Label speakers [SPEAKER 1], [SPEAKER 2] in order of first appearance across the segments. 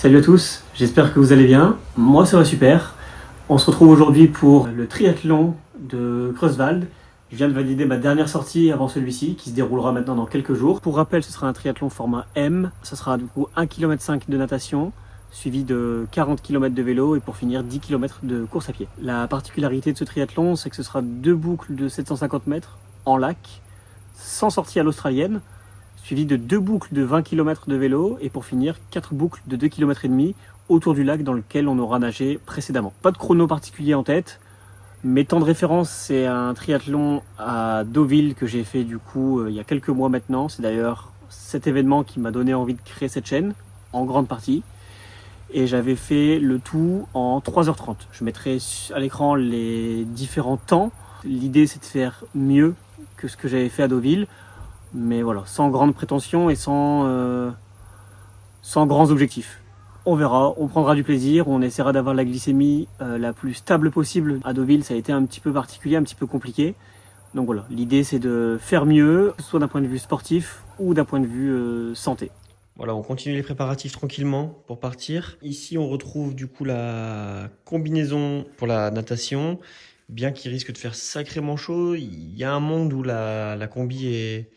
[SPEAKER 1] Salut à tous, j'espère que vous allez bien. Moi ça va super. On se retrouve aujourd'hui pour le triathlon de Creuswald. Je viens de valider ma dernière sortie avant celui-ci qui se déroulera maintenant dans quelques jours. Pour rappel, ce sera un triathlon format M. Ce sera du coup 1,5 km de natation suivi de 40 km de vélo et pour finir 10 km de course à pied. La particularité de ce triathlon, c'est que ce sera 2 boucles de 750 mètres en lac sans sortie à l'australienne, suivi de 2 boucles de 20 km de vélo et pour finir 4 boucles de 2,5 km autour du lac dans lequel on aura nagé précédemment. Pas de chrono particulier en tête. Mes temps de référence, c'est un triathlon à Deauville que j'ai fait du coup il y a quelques mois maintenant. C'est d'ailleurs cet événement qui m'a donné envie de créer cette chaîne, en grande partie. Et j'avais fait le tout en 3h30. Je mettrai à l'écran les différents temps. L'idée, c'est de faire mieux que ce que j'avais fait à Deauville. Mais voilà, sans grande prétention et sans grands objectifs. On verra, on prendra du plaisir, on essaiera d'avoir la glycémie la plus stable possible. À Deauville, ça a été un petit peu particulier, un petit peu compliqué. Donc voilà, l'idée c'est de faire mieux, soit d'un point de vue sportif ou d'un point de vue santé.
[SPEAKER 2] Voilà, on continue les préparatifs tranquillement pour partir. Ici, on retrouve du coup la combinaison pour la natation. Bien qu'il risque de faire sacrément chaud, il y a un monde où la combi est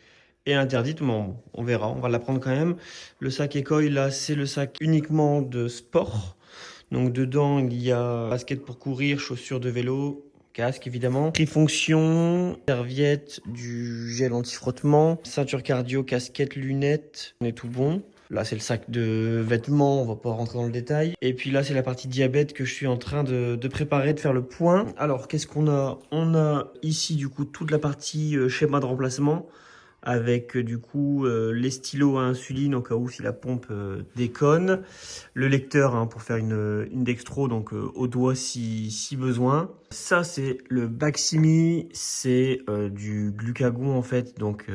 [SPEAKER 2] interdite, mais on verra, on va la prendre quand même. Le sac Ekoi, là, c'est le sac uniquement de sport. Donc dedans, il y a basket pour courir, chaussures de vélo, casque évidemment, trifonction, serviette, du gel anti-frottement, ceinture cardio, casquette, lunettes, on est tout bon. Là, c'est le sac de vêtements, on va pas rentrer dans le détail. Et puis là, c'est la partie diabète que je suis en train de préparer, de faire le point. Alors, qu'est-ce qu'on a? On a ici, du coup, toute la partie schéma de remplacement avec du coup les stylos à insuline au cas où si la pompe déconne, le lecteur pour faire une dextro, donc au doigt si besoin. Ça, c'est le Baqsimi, c'est du glucagon en fait, donc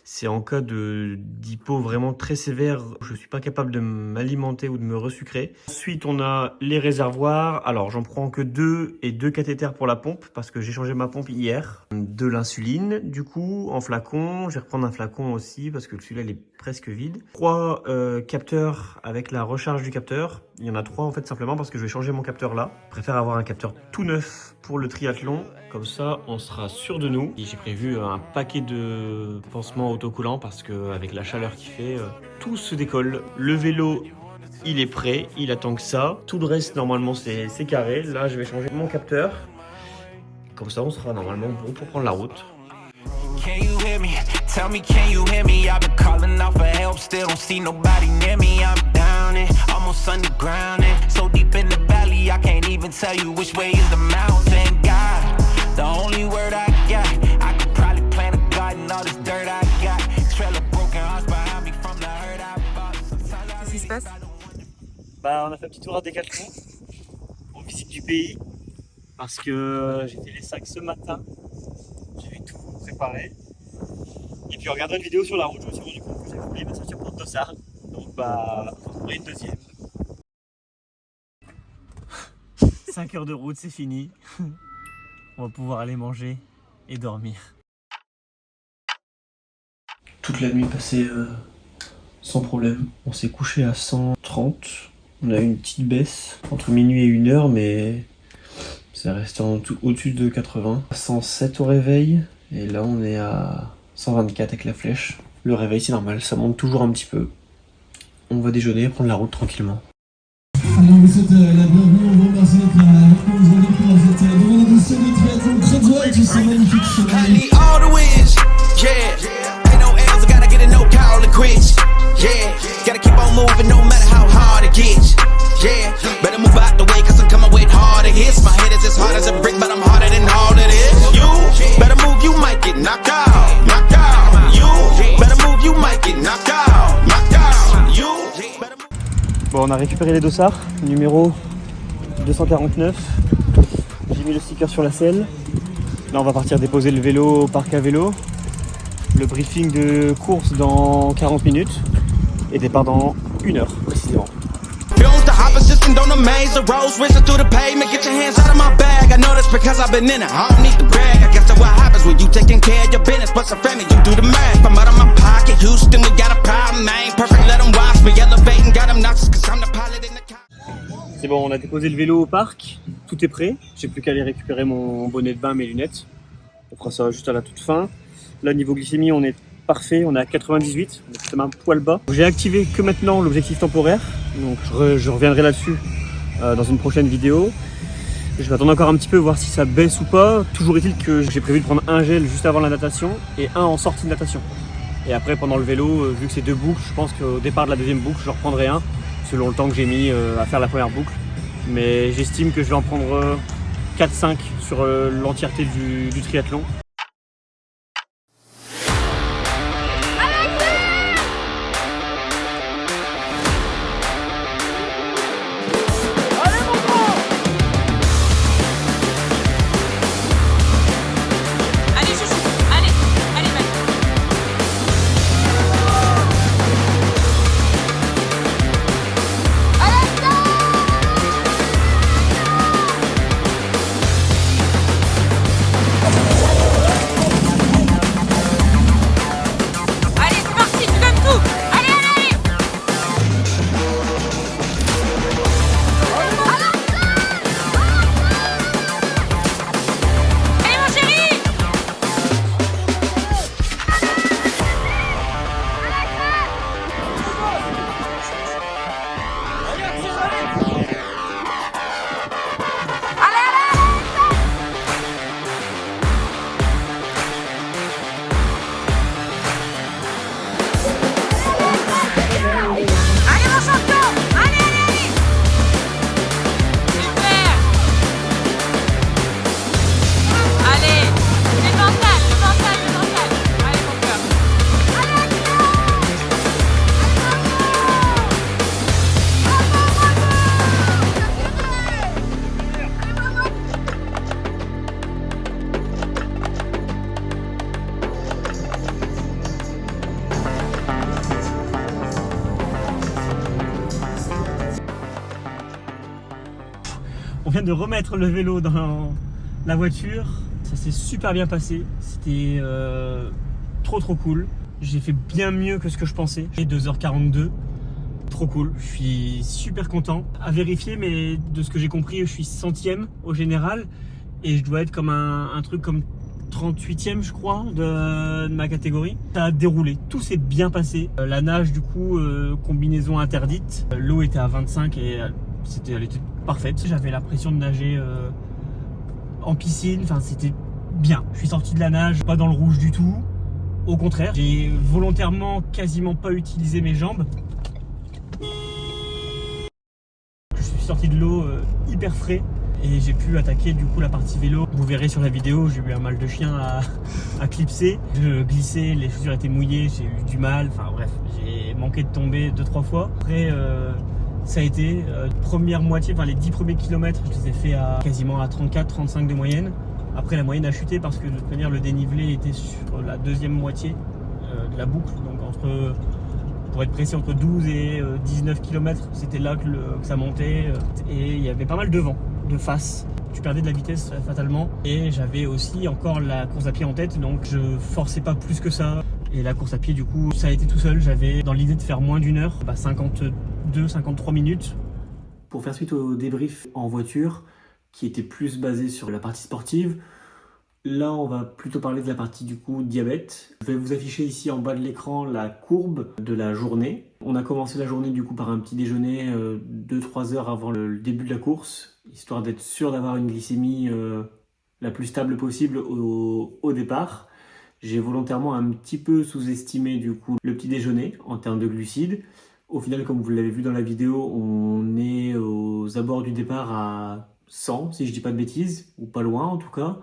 [SPEAKER 2] c'est en cas d'hypo vraiment très sévère, je suis pas capable de m'alimenter ou de me resucrer. Ensuite, on a les réservoirs. Alors, j'en prends que 2 et 2 cathéters pour la pompe parce que j'ai changé ma pompe hier. De l'insuline, du coup, en flacon. Je vais reprendre un flacon aussi parce que celui-là, il est presque vide. 3 capteurs avec la recharge du capteur. Il y en a 3 en fait simplement parce que je vais changer mon capteur là. Je préfère avoir un capteur tout neuf pour le triathlon. Comme ça, on sera sûr de nous. J'ai prévu un paquet de pansements autocollants parce qu'avec la chaleur qu'il fait, tout se décolle. Le vélo, il est prêt, il attend que ça. Tout le reste, normalement, c'est carré. Là, je vais changer mon capteur. Comme ça, on sera normalement bon pour prendre la route.
[SPEAKER 3] Can you hear me? Tell me, can you hear me? I've been calling out for help, still don't see nobody near me. I'm down and almost underground and so deep in the valley, I can't even tell you which way is the mountain. God, the only word I got, I could probably plant a garden, all this dirt I got. Trail of broken hearts behind me from the hurt I bought.
[SPEAKER 4] Qu'est-ce qui se passe?
[SPEAKER 1] On a fait un petit tour à Decathlon, en visite du pays, parce que j'ai fait les sacs ce matin. J'avais tout préparé. Et puis en regardant une vidéo sur la route, je me suis rendu compte que j'avais oublié ma ceinture porte-dossard. Donc j'en trouverai une deuxième. 5 heures de route, c'est fini. On va pouvoir aller manger et dormir. Toute la nuit passée sans problème. On s'est couché à 130. On a eu une petite baisse entre minuit et 1h, mais c'est resté au-dessus de 80. 107 au réveil. Et là, on est à 124 avec la flèche. Le réveil, c'est normal, ça monte toujours un petit peu. On va déjeuner et prendre la route tranquillement.
[SPEAKER 5] Alors, on vous souhaite la bienvenue. On vous remercie d'être là avec nous aujourd'hui pour cette demande d'édition du triathlon Creuswald sur ce magnifique chemin.
[SPEAKER 3] Yeah, better move out the way cause I'm coming with harder hits. My head is as hard as a brick, but I'm harder than all of this. You better move, you might get knocked out, knocked out. You better move, you might get knocked out, knocked out. You better move.
[SPEAKER 1] Bon, on a récupéré les dossards, numéro 249. J'ai mis le sticker sur la selle. Là, on va partir déposer le vélo au parc à vélo. Le briefing de course dans 40 minutes et départ dans 1 heure précisément.
[SPEAKER 3] Opposition don't amaze the roads racing through the pavement. Get your hands out of my bag. I know that's because I've been in it. I don't need to brag. I guess that's what happens when you taking care of your business. But some family, you do the math. I'm out of my pocket. Houston, we got a problem. I ain't perfect. Let them watch me elevating. Got them nauseous cause I'm the pilot.
[SPEAKER 1] on a déposé le vélo au parc, tout est prêt. J'ai plus qu'à aller récupérer mon bonnet de bain, mes lunettes. On fera ça juste à la toute fin. Là, niveau glycémie, on est parfait, on est à 98, on est justement un poil bas. J'ai activé que maintenant l'objectif temporaire, donc je reviendrai là-dessus dans une prochaine vidéo. Je vais attendre encore un petit peu, voir si ça baisse ou pas. Toujours est-il que j'ai prévu de prendre un gel juste avant la natation et un en sortie de natation. Et après, pendant le vélo, vu que c'est 2 boucles, je pense qu'au départ de la deuxième boucle, je reprendrai un, selon le temps que j'ai mis à faire la première boucle. Mais j'estime que je vais en prendre 4-5 sur l'entièreté du triathlon. On vient de remettre le vélo dans la voiture, ça s'est super bien passé, c'était trop cool. J'ai fait bien mieux que ce que je pensais, j'ai 2h42, trop cool, je suis super content. À vérifier, mais de ce que j'ai compris, je suis 100e au général et je dois être comme un truc comme 38e je crois de ma catégorie. Ça a déroulé, tout s'est bien passé. La nage du coup, combinaison interdite, l'eau était à 25 et elle était parfaite. J'avais l'impression de nager en piscine, enfin c'était bien. Je suis sorti de la nage, pas dans le rouge du tout. Au contraire, j'ai volontairement quasiment pas utilisé mes jambes. Je suis sorti de l'eau hyper frais et j'ai pu attaquer du coup la partie vélo. Vous verrez sur la vidéo, j'ai eu un mal de chien à clipser. Je glissais, les chaussures étaient mouillées, j'ai eu du mal, enfin bref, j'ai manqué de tomber 2-3 fois. Après, ça a été première moitié, enfin les 10 premiers kilomètres, je les ai fait quasiment à 34-35 de moyenne. Après la moyenne a chuté parce que de toute manière le dénivelé était sur la deuxième moitié de la boucle. Donc pour être précis, entre 12 et 19 km, c'était là que ça montait. Et il y avait pas mal de vent, de face. Tu perdais de la vitesse fatalement. Et j'avais aussi encore la course à pied en tête, donc je forçais pas plus que ça. Et la course à pied du coup, ça a été tout seul. J'avais dans l'idée de faire moins d'une heure, 52-53 minutes. Pour faire suite au débrief en voiture, qui était plus basé sur la partie sportive, là on va plutôt parler de la partie du coup diabète. Je vais vous afficher ici en bas de l'écran la courbe de la journée. On a commencé la journée du coup par un petit déjeuner 2-3 heures avant le début de la course, histoire d'être sûr d'avoir une glycémie la plus stable possible au départ. J'ai volontairement un petit peu sous-estimé du coup le petit déjeuner en termes de glucides. Au final, comme vous l'avez vu dans la vidéo, on est aux abords du départ à 100, si je dis pas de bêtises, ou pas loin en tout cas,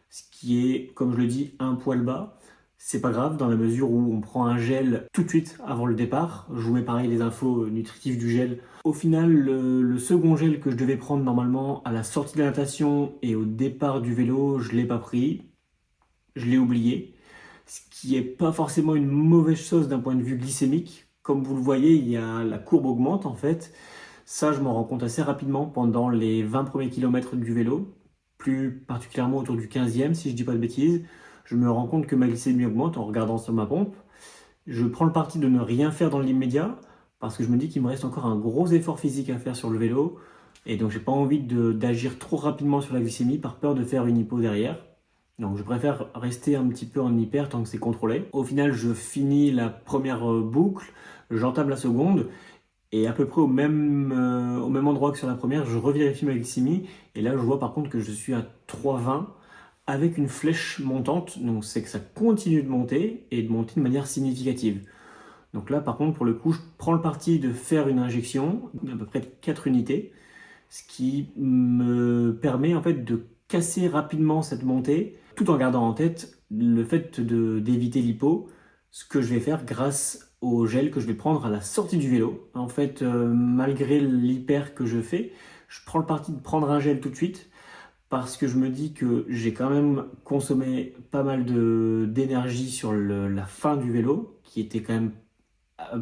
[SPEAKER 1] ce qui est, comme je le dis, un poil bas. C'est pas grave dans la mesure où on prend un gel tout de suite avant le départ. Je vous mets pareil les infos nutritives du gel. Au final, le second gel que je devais prendre normalement à la sortie de la natation et au départ du vélo, je l'ai pas pris. Je l'ai oublié. Ce qui est pas forcément une mauvaise chose d'un point de vue glycémique. Comme vous le voyez, la courbe augmente en fait. Ça, je m'en rends compte assez rapidement pendant les 20 premiers kilomètres du vélo, plus particulièrement autour du 15e, si je dis pas de bêtises. Je me rends compte que ma glycémie augmente en regardant sur ma pompe. Je prends le parti de ne rien faire dans l'immédiat, parce que je me dis qu'il me reste encore un gros effort physique à faire sur le vélo. Et donc j'ai pas envie d'agir trop rapidement sur la glycémie par peur de faire une hypo derrière. Donc je préfère rester un petit peu en hyper tant que c'est contrôlé. Au final, je finis la première boucle, j'entame la seconde, et à peu près au même endroit que sur la première, je revérifie ma glycémie, et là je vois par contre que je suis à 3,20 avec une flèche montante, donc c'est que ça continue de monter, et de monter de manière significative. Donc là par contre, pour le coup, je prends le parti de faire une injection, à peu près de 4 unités, ce qui me permet en fait de casser rapidement cette montée, tout en gardant en tête le fait d'éviter l'hypo, ce que je vais faire grâce au gel que je vais prendre à la sortie du vélo. En fait, malgré l'hyper que je fais, je prends le parti de prendre un gel tout de suite, parce que je me dis que j'ai quand même consommé pas mal d'énergie sur la fin du vélo, qui était quand même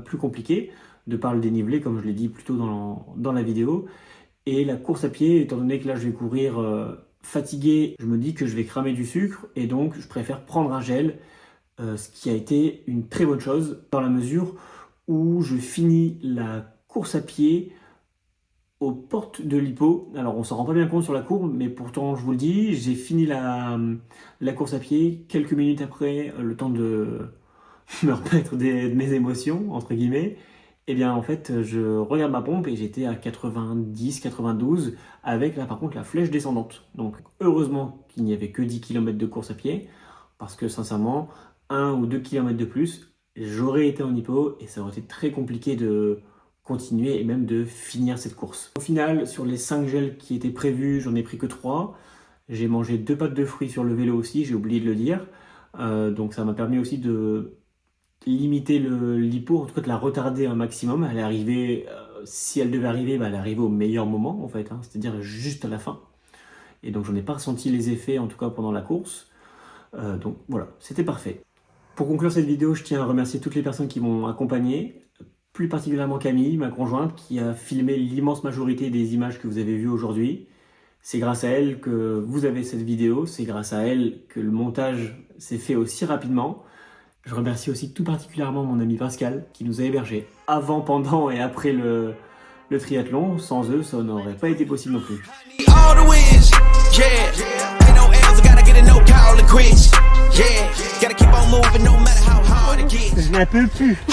[SPEAKER 1] plus compliqué, de par le dénivelé, comme je l'ai dit plus tôt dans la vidéo. Et la course à pied, étant donné que là je vais courir fatigué, je me dis que je vais cramer du sucre, et donc je préfère prendre un gel, ce qui a été une très bonne chose, dans la mesure où je finis la course à pied aux portes de l'hypo. Alors on s'en rend pas bien compte sur la courbe, mais pourtant je vous le dis, j'ai fini la course à pied quelques minutes après, le temps de me remettre de mes émotions, entre guillemets. Et bien en fait, je regarde ma pompe et j'étais à 90, 92, avec là par contre la flèche descendante. Donc heureusement qu'il n'y avait que 10 km de course à pied, parce que sincèrement, 1 ou 2 km de plus, j'aurais été en hypo et ça aurait été très compliqué de continuer et même de finir cette course. Au final, sur les 5 gels qui étaient prévus, j'en ai pris que 3. J'ai mangé 2 pâtes de fruits sur le vélo aussi, j'ai oublié de le dire. Donc ça m'a permis aussi de limiter l'hypo, en tout cas de la retarder un maximum. Elle est arrivée, si elle devait arriver, elle est arrivée au meilleur moment en fait, c'est-à-dire juste à la fin. Et donc j'en ai pas ressenti les effets, en tout cas pendant la course. Donc voilà, c'était parfait. Pour conclure cette vidéo, je tiens à remercier toutes les personnes qui m'ont accompagné, plus particulièrement Camille, ma conjointe, qui a filmé l'immense majorité des images que vous avez vues aujourd'hui. C'est grâce à elle que vous avez cette vidéo, c'est grâce à elle que le montage s'est fait aussi rapidement. Je remercie aussi tout particulièrement mon ami Pascal qui nous a hébergés avant, pendant et après le triathlon. Sans eux, ça n'aurait pas été possible non plus. Je n'en peux plus.